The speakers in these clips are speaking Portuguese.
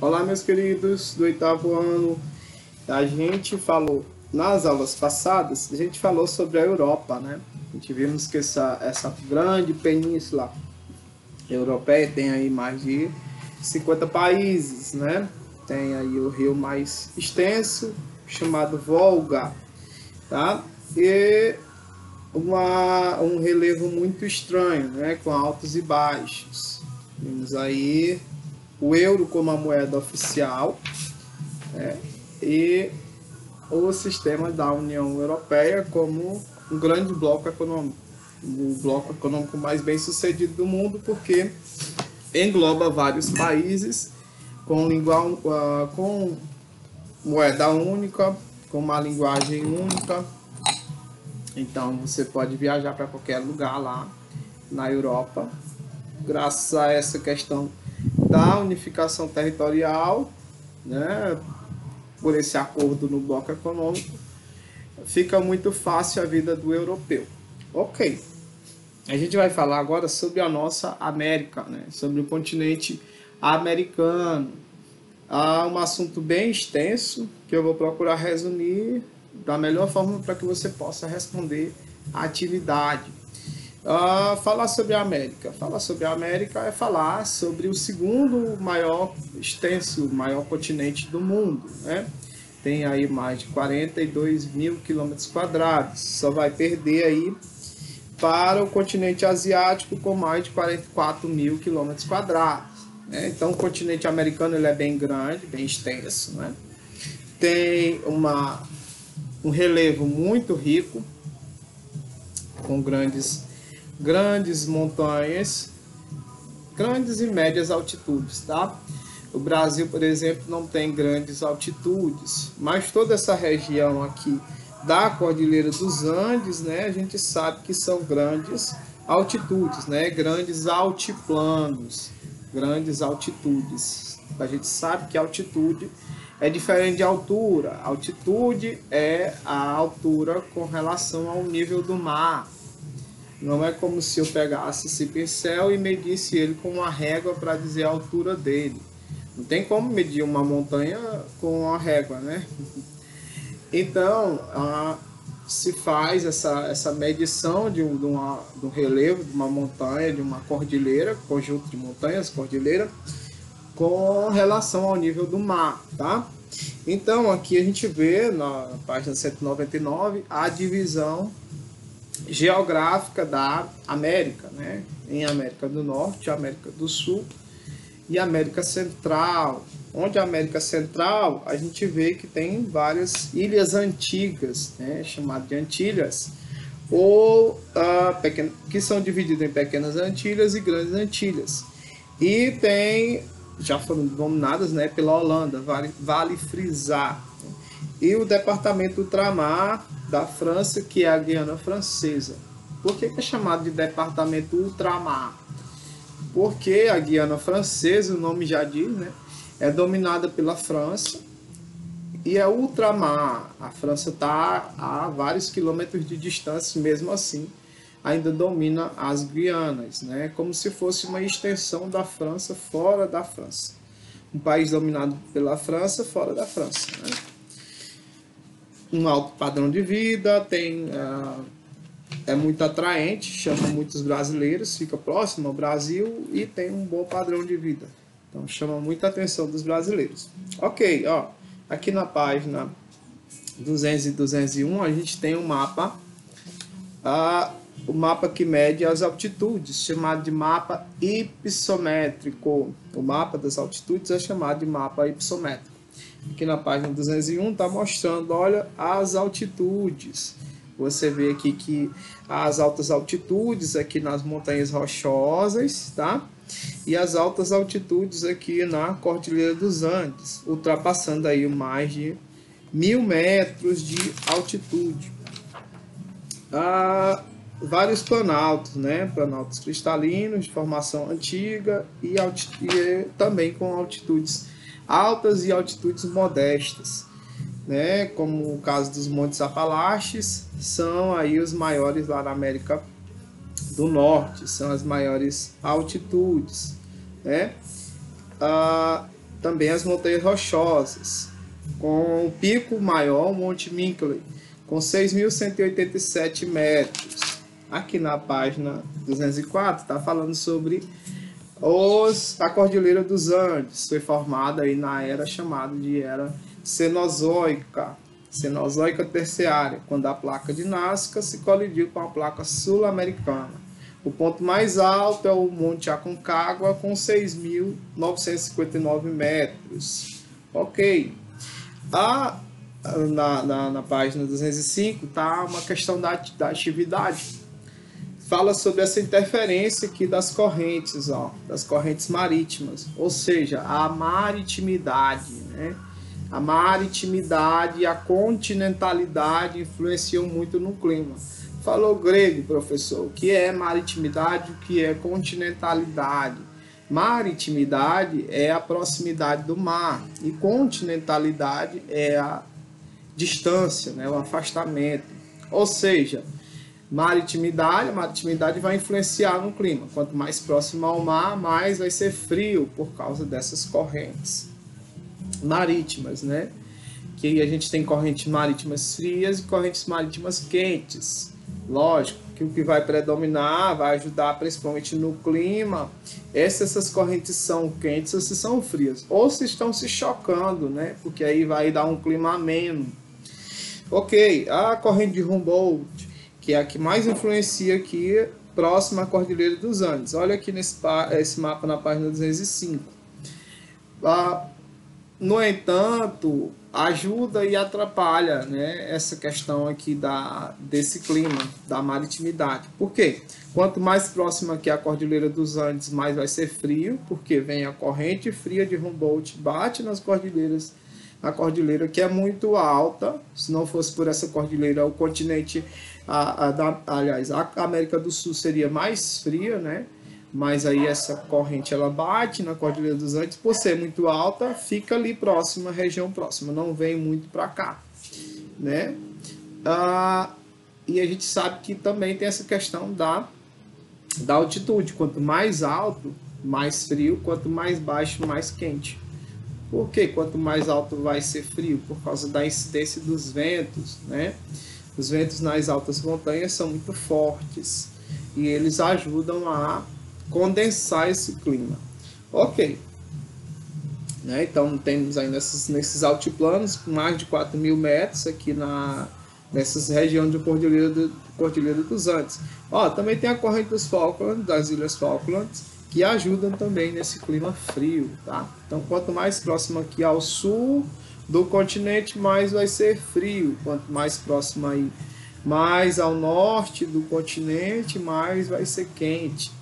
Olá, meus queridos do oitavo ano. A gente falou nas aulas passadas, a gente falou sobre a Europa, né? A gente vimos que essa grande península europeia tem aí mais de 50 países, né? Tem aí o rio mais extenso, chamado Volga, tá? E um relevo muito estranho, né? Com altos e baixos. Temos aí o euro como a moeda oficial, né? E o sistema da União Europeia como um grande bloco econômico, o bloco econômico mais bem sucedido do mundo, porque engloba vários países com com moeda única, com uma linguagem única. Então você pode viajar para qualquer lugar lá na Europa, graças a essa questão da unificação territorial, né? Por esse acordo no bloco econômico, fica muito fácil a vida do europeu. Ok, a gente vai falar agora sobre a nossa América, né? Sobre o continente americano. Há um assunto bem extenso que eu vou procurar resumir da melhor forma para que você possa responder à atividade. Falar sobre a América. Falar sobre a América é falar sobre o segundo maior extenso, maior continente do mundo, né? Tem aí mais de 42 mil quilômetros quadrados. Só vai perder aí para o continente asiático com mais de 44 mil quilômetros quadrados, né? Então o continente americano ele é bem grande, bem extenso, né? Tem um relevo muito rico, com grandes montanhas, grandes e médias altitudes, tá? O Brasil, por exemplo, não tem grandes altitudes, mas toda essa região aqui da Cordilheira dos Andes, né, a gente sabe que são grandes altitudes, né, grandes altiplanos, grandes altitudes. A gente sabe que altitude é diferente de altura. Altitude é a altura com relação ao nível do mar. Não é como se eu pegasse esse pincel e medisse ele com uma régua para dizer a altura dele. Não tem como medir uma montanha com uma régua, né? Então, se faz essa medição de um relevo de uma montanha, de uma cordilheira, conjunto de montanhas, cordilheira, com relação ao nível do mar, tá? Então, aqui a gente vê na página 199 a divisão geográfica da América, né? Em América do Norte, América do Sul e América Central. Onde a América Central a gente vê que tem várias ilhas antigas, né? Chamadas de Antilhas, ou que são divididas em pequenas Antilhas e grandes Antilhas. E tem, já foram dominadas, né, pela Holanda, vale frisar. E o departamento ultramar da França, que é a Guiana Francesa. Por que é chamado de departamento ultramar? Porque a Guiana Francesa, o nome já diz, né, é dominada pela França e é ultramar. A França está a vários quilômetros de distância, mesmo assim ainda domina as Guianas, né, como se fosse uma extensão da França fora da França. Um país dominado pela França fora da França, né? Um alto padrão de vida, é muito atraente, chama muitos brasileiros, fica próximo ao Brasil e tem um bom padrão de vida. Então chama muita atenção dos brasileiros. Ok, ó, aqui na página 200 e 201 a gente tem um mapa, o mapa que mede as altitudes, chamado de mapa hipossométrico. O mapa das altitudes é chamado de mapa hipossométrico. Aqui na página 201 está mostrando, olha, as altitudes. Você vê aqui que as altas altitudes aqui nas montanhas rochosas, tá? E as altas altitudes aqui na Cordilheira dos Andes, ultrapassando aí mais de 1000 metros de altitude. Vários planaltos, né? Planaltos cristalinos de formação antiga e também com altitudes altas e altitudes modestas, né? Como o caso dos Montes Apalaches, são aí os maiores lá na América do Norte, são as maiores altitudes, né? também as montanhas rochosas, com o pico maior, o Monte Minkley, com 6.187 metros. Aqui na página 204 está falando sobre a Cordilheira dos Andes. Foi formada aí na era chamada de Era Cenozoica, Cenozoica Terciária, quando a placa de Nazca se colidiu com a placa sul-americana. O ponto mais alto é o Monte Aconcagua, com 6.959 metros. Ok. Na página 205 está uma questão da atividade. Fala sobre essa interferência aqui das correntes, das correntes marítimas, ou seja, a maritimidade, né? A maritimidade e a continentalidade influenciam muito no clima. Falou grego, professor. O que é maritimidade? O que é continentalidade? Maritimidade é a proximidade do mar e continentalidade é a distância, né? O afastamento. Ou seja, a maritimidade vai influenciar no clima. Quanto mais próximo ao mar, mais vai ser frio por causa dessas correntes marítimas, né? Que a gente tem correntes marítimas frias e correntes marítimas quentes. Lógico que o que vai predominar, vai ajudar principalmente no clima, se essas correntes são quentes ou se são frias, ou se estão se chocando, né? Porque aí vai dar um clima ameno. Ok, a corrente de Humboldt, que é a que mais influencia aqui, próxima à Cordilheira dos Andes. Olha aqui esse mapa na página 205. No entanto, ajuda e atrapalha, né, essa questão aqui desse clima, da maritimidade. Por quê? Quanto mais próxima aqui a Cordilheira dos Andes, mais vai ser frio, porque vem a corrente fria de Humboldt, bate nas cordilheiras, a cordilheira que é muito alta. Se não fosse por essa cordilheira, o continente, aliás, a América do Sul seria mais fria, né? Mas aí essa corrente ela bate na Cordilheira dos Andes, por ser muito alta, fica ali próxima, região próxima, não vem muito para cá, né? E a gente sabe que também tem essa questão da altitude. Quanto mais alto, mais frio, quanto mais baixo, mais quente. Por quê? Quanto mais alto vai ser frio? Por causa da incidência dos ventos, né? Os ventos nas altas montanhas são muito fortes e eles ajudam a condensar esse clima. Ok, né? Então temos aí nesses altiplanos mais de 4.000 metros aqui nessas regiões de Cordilheira dos Andes. Também tem a corrente dos Falklands, das Ilhas Falklands, que ajudam também nesse clima frio, tá? Então quanto mais próximo aqui ao sul do continente, mais vai ser frio. Quanto mais próximo aí, mais ao norte do continente, mais vai ser quente,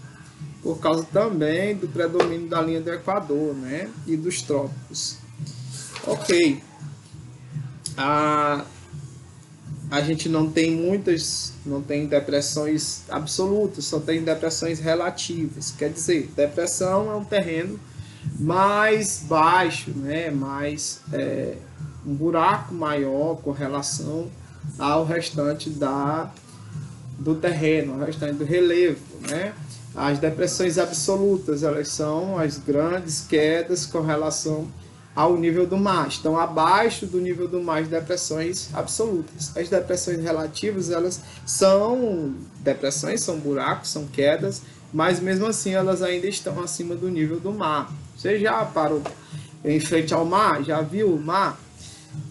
por causa também do predomínio da linha do Equador, né? E dos trópicos. Ok. A gente não tem depressões absolutas, só tem depressões relativas. Quer dizer, depressão é um terreno mais baixo, né? Um buraco maior com relação ao restante do terreno, ao restante do relevo, né? As depressões absolutas, elas são as grandes quedas com relação ao nível do mar. Estão abaixo do nível do mar as depressões absolutas. As depressões relativas, elas são depressões, são buracos, são quedas, mas mesmo assim elas ainda estão acima do nível do mar. Você já parou em frente ao mar? Já viu o mar?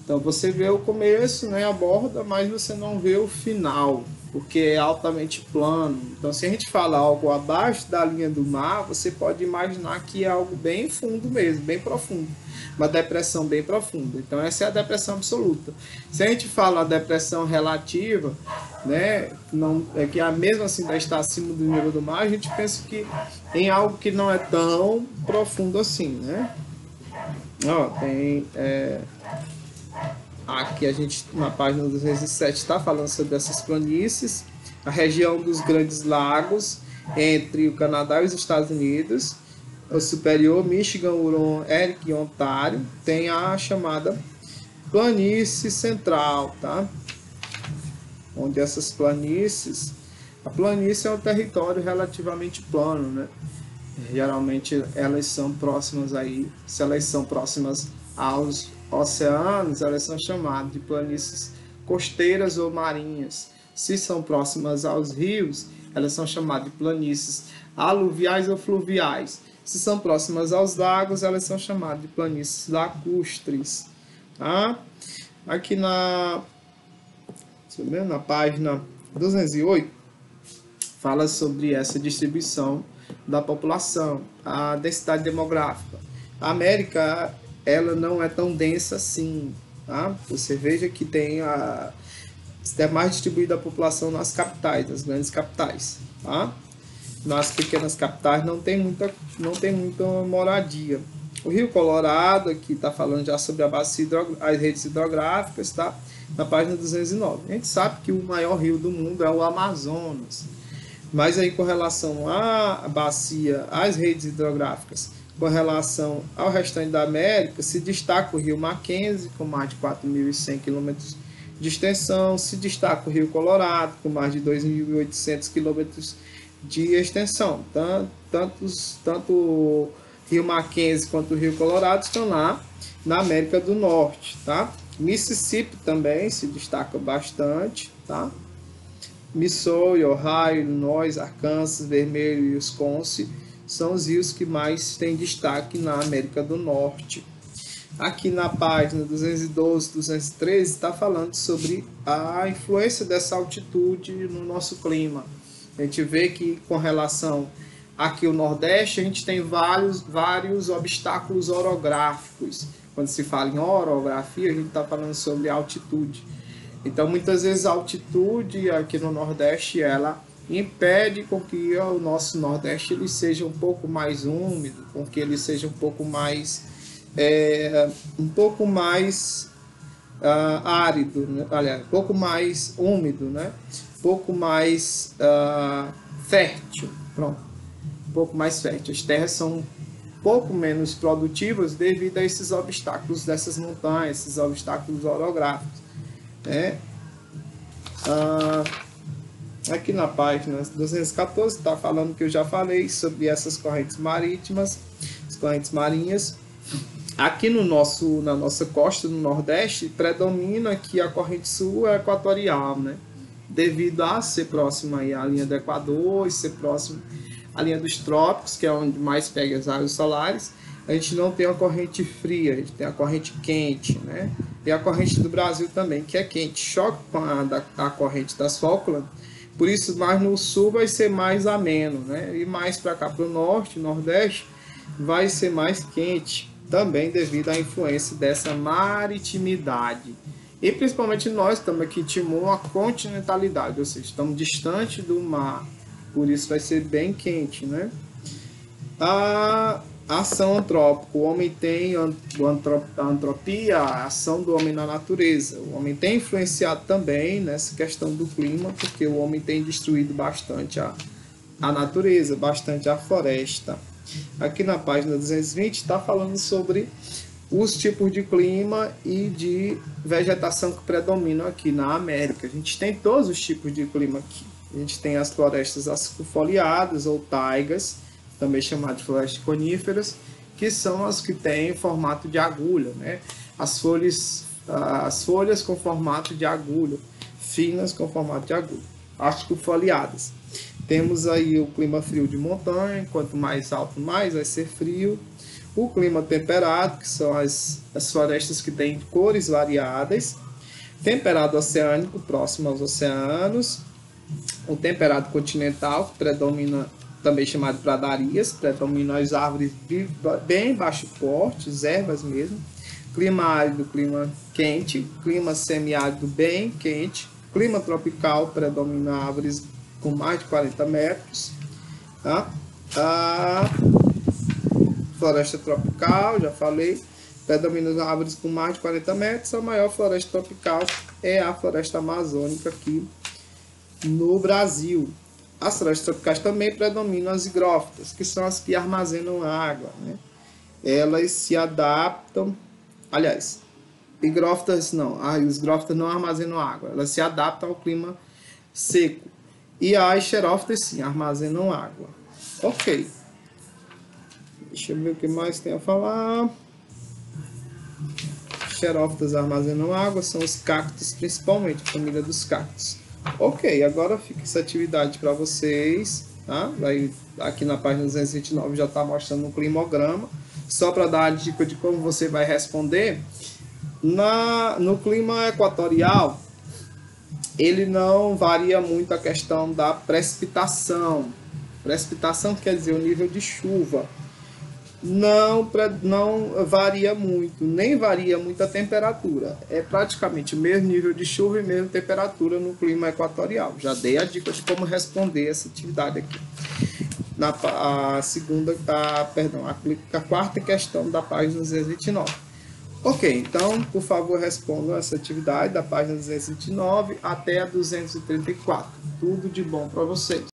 Então você vê o começo, né, a borda, mas você não vê o final, porque é altamente plano. Então se a gente fala algo abaixo da linha do mar, você pode imaginar que é algo bem fundo mesmo, bem profundo, uma depressão bem profunda. Então essa é a depressão absoluta. Se a gente fala a depressão relativa, né, não, é que a mesmo assim está acima do nível do mar, a gente pensa que em algo que não é tão profundo assim, né? Aqui a gente, na página 207, está falando sobre essas planícies, a região dos Grandes Lagos, entre o Canadá e os Estados Unidos, o Superior, Michigan, Huron, Erie e Ontário, tem a chamada planície central, tá? Onde essas planícies, a planície é um território relativamente plano, né? Geralmente elas são próximas aí, se elas são próximas aos oceanos, elas são chamadas de planícies costeiras ou marinhas. Se são próximas aos rios, elas são chamadas de planícies aluviais ou fluviais. Se são próximas aos lagos, elas são chamadas de planícies lacustres. Tá? Aqui na página 208, fala sobre essa distribuição da população, a densidade demográfica. A América, ela não é tão densa assim, tá? Você veja que é mais distribuída a população nas capitais, nas grandes capitais, tá? Nas pequenas capitais não tem muita moradia. O Rio Colorado, aqui está falando já sobre as redes hidrográficas, tá? Na página 209. A gente sabe que o maior rio do mundo é o Amazonas. Mas aí, com relação à bacia, às redes hidrográficas, com relação ao restante da América, se destaca o rio Mackenzie, com mais de 4.100 km de extensão, se destaca o rio Colorado, com mais de 2.800 km de extensão. Tanto o rio Mackenzie quanto o rio Colorado estão lá na América do Norte, tá? Mississippi também se destaca bastante, tá? Missouri, Ohio, Illinois, Arkansas, Vermelho e Wisconsin são os rios que mais têm destaque na América do Norte. Aqui na página 212, 213 está falando sobre a influência dessa altitude no nosso clima. A gente vê que com relação aqui ao Nordeste, a gente tem vários obstáculos orográficos. Quando se fala em orografia, a gente está falando sobre altitude. Então, muitas vezes a altitude aqui no Nordeste, ela impede com que o nosso Nordeste ele seja um pouco mais úmido, com que ele seja um pouco mais árido, né? Aliás, um pouco mais úmido, né? Um pouco mais fértil, pronto, um pouco mais fértil. As terras são um pouco menos produtivas devido a esses obstáculos dessas montanhas, esses obstáculos orográficos. Aqui na página 214 está falando que eu já falei sobre essas correntes marítimas, as correntes marinhas. Aqui na nossa costa do Nordeste predomina que a corrente sul é equatorial, né? Devido a ser próxima aí à linha do Equador e ser próximo à linha dos trópicos, que é onde mais pega as raios solares. A gente não tem a corrente fria, a gente tem a corrente quente, né? E a corrente do Brasil também, que é quente, choca com a corrente das Falkland, por isso mais no sul vai ser mais ameno, né? E mais para cá, para o norte, nordeste, vai ser mais quente, também devido à influência dessa maritimidade. E principalmente nós estamos aqui em Timor, a continentalidade, ou seja, estamos distante do mar, por isso vai ser bem quente, né? A ação antrópica, o homem tem a antropia, a ação do homem na natureza. O homem tem influenciado também nessa questão do clima, porque o homem tem destruído bastante a natureza, bastante a floresta. Aqui na página 220 está falando sobre os tipos de clima e de vegetação que predominam aqui na América. A gente tem todos os tipos de clima aqui. A gente tem as florestas ascufoliadas ou taigas, também chamadas de florestas coníferas, que são as que têm formato de agulha, né? As folhas com formato de agulha, finas com formato de agulha, ascufoliadas. Temos aí o clima frio de montanha, quanto mais alto mais vai ser frio. O clima temperado, que são as florestas que têm cores variadas. Temperado oceânico, próximo aos oceanos. O temperado continental, que predomina, também chamado de pradarias, predominam as árvores de bem baixo porte, ervas mesmo. Clima árido, clima quente. Clima semiárido, bem quente. Clima tropical, predomina árvores com mais de 40 metros. Tá? A floresta tropical, já falei, predomina as árvores com mais de 40 metros. A maior floresta tropical é a floresta amazônica aqui no Brasil. As florestas tropicais também predominam as higrófitas, que são as que armazenam água, né? Elas se adaptam, aliás, higrófitas não, as higrófitas não armazenam água, elas se adaptam ao clima seco. E as xerófitas sim, armazenam água. Ok. Deixa eu ver o que mais tem a falar. Xerófitas armazenam água, são os cactos, principalmente, a família dos cactos. Ok, agora fica essa atividade para vocês, tá? Aqui na página 229 já está mostrando um climograma. Só para dar a dica de como você vai responder, no clima equatorial, ele não varia muito a questão da precipitação. Precipitação quer dizer o nível de chuva. Não varia muito, nem varia muito a temperatura. É praticamente o mesmo nível de chuva e mesma temperatura no clima equatorial. Já dei a dica de como responder essa atividade aqui. A quarta questão da página 229. Ok, então, por favor, respondam essa atividade da página 229 até a 234. Tudo de bom para vocês.